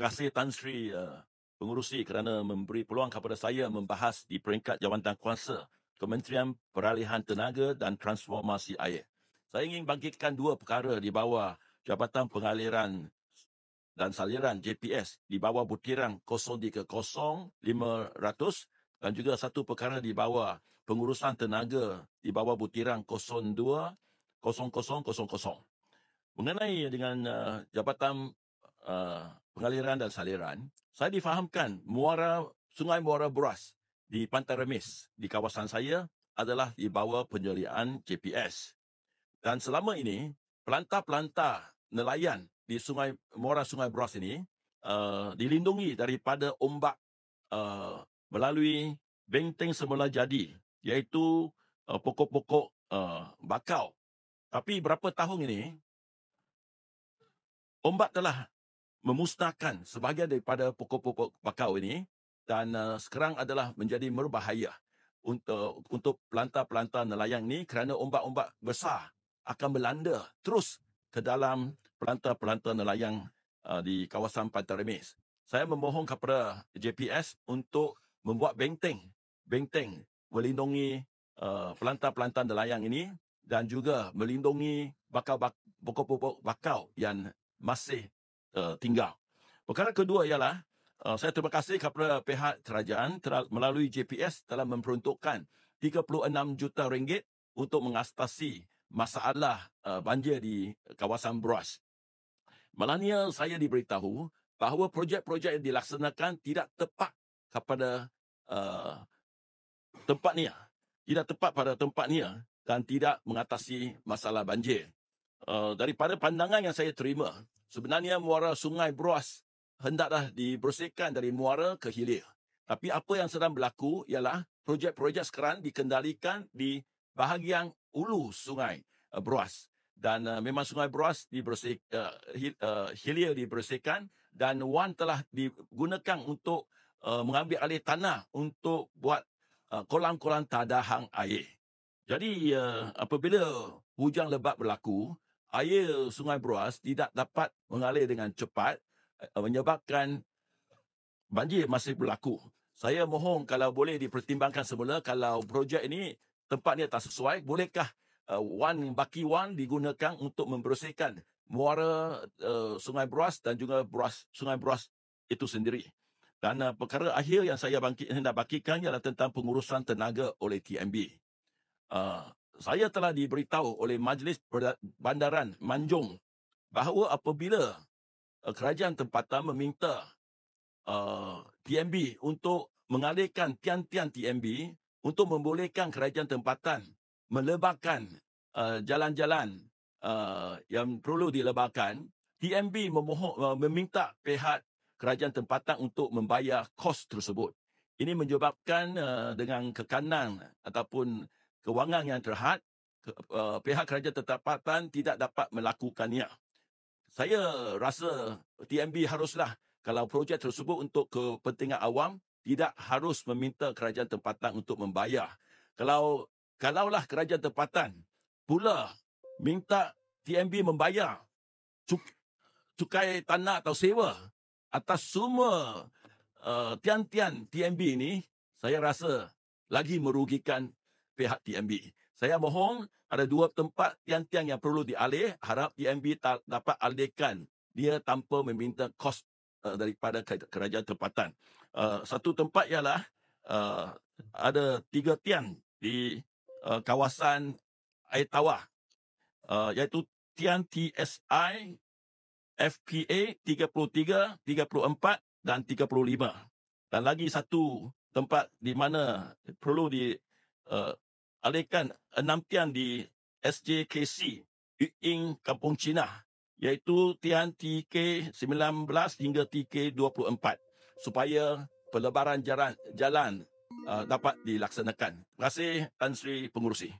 kasih Tan Sri Pengurusi kerana memberi peluang kepada saya membahas di peringkat Jawatankuasa Kementerian Peralihan Tenaga dan Transformasi Air. Saya ingin bangkitkan dua perkara di bawah Jabatan Pengaliran dan Saliran JPS di bawah butiran 030-500 dan juga satu perkara di bawah Pengurusan Tenaga di bawah butiran 02-0000. Mengenai dengan Jabatan Pengaliran dan Saliran, saya difahamkan Sungai Muara Beras di Pantai Remis di kawasan saya adalah di bawah penyeliaan JPS. Dan selama ini, pelantar-pelantar nelayan di Muara Sungai Beras ini dilindungi daripada ombak melalui benteng semula jadi, iaitu pokok-pokok bakau. Tapi berapa tahun ini, ombak telah memusnahkan sebahagian daripada pokok-pokok bakau ini dan sekarang adalah menjadi berbahaya untuk pelantar-pelantar nelayan ini kerana ombak-ombak besar akan melanda terus ke dalam pelantar-pelantar nelayan di kawasan Pantai Remis. Saya memohon kepada JPS untuk membuat benteng melindungi pelantar-pelantar nelayan ini dan juga melindungi pokok-pokok bakau yang masih tinggal. Perkara kedua ialah saya terima kasih kepada pihak kerajaan melalui JPS telah memperuntukkan 36 juta ringgit untuk mengatasi masalah banjir di kawasan Beras. Malangnya saya diberitahu bahawa projek-projek yang dilaksanakan tidak tepat kepada tempatnya. Tidak tepat pada tempatnya dan tidak mengatasi masalah banjir. Daripada pandangan yang saya terima, sebenarnya muara Sungai Beras hendaklah dibersihkan dari muara ke hilir. Tapi apa yang sedang berlaku ialah projek-projek sekarang dikendalikan di bahagian ulu Sungai Beras. Dan memang Sungai Beras hilir dibersihkan dan wan telah digunakan untuk mengambil alih tanah untuk buat kolam-kolam tadahan air. Jadi apabila hujan lebat berlaku, air Sungai Beras tidak dapat mengalir dengan cepat menyebabkan banjir masih berlaku. Saya mohon kalau boleh dipertimbangkan semula kalau projek ini tempatnya tak sesuai, bolehkah baki wan digunakan untuk membersihkan muara Sungai Beras dan juga Sungai Beras itu sendiri. Dan perkara akhir yang saya hendak bangkitkan ialah tentang pengurusan tenaga oleh TMB. Saya telah diberitahu oleh Majlis Bandaran Manjung bahawa apabila kerajaan tempatan meminta TMB untuk mengalihkan tiang-tiang TMB untuk membolehkan kerajaan tempatan melebarkan jalan-jalan yang perlu dilebarkan, TMB meminta pihak kerajaan tempatan untuk membayar kos tersebut. Ini menyebabkan dengan kekanan ataupun kewangan yang terhad, pihak kerajaan tempatan tidak dapat melakukannya. Saya rasa TMB haruslah, kalau projek tersebut untuk kepentingan awam, tidak harus meminta kerajaan tempatan untuk membayar. Kalaulah kerajaan tempatan pula minta TMB membayar cukai tanah atau sewa atas semua tiang-tiang TMB ini, saya rasa lagi merugikan pihak TMB. Saya mohon ada dua tempat tiang-tiang yang perlu dialih, harap TMB dapat alihkan dia tanpa meminta kos daripada kerajaan tempatan. Satu tempat ialah ada 3 tiang di kawasan air tawar, iaitu tiang TSI, FPA 33, 34 dan 35. Dan lagi satu tempat di mana perlu dialihkan 6 tiang di SJKC, Ying Kampung Cina, iaitu tiang TK19 hingga TK24 supaya pelebaran jalan dapat dilaksanakan. Terima kasih Tan Sri Pengurusi.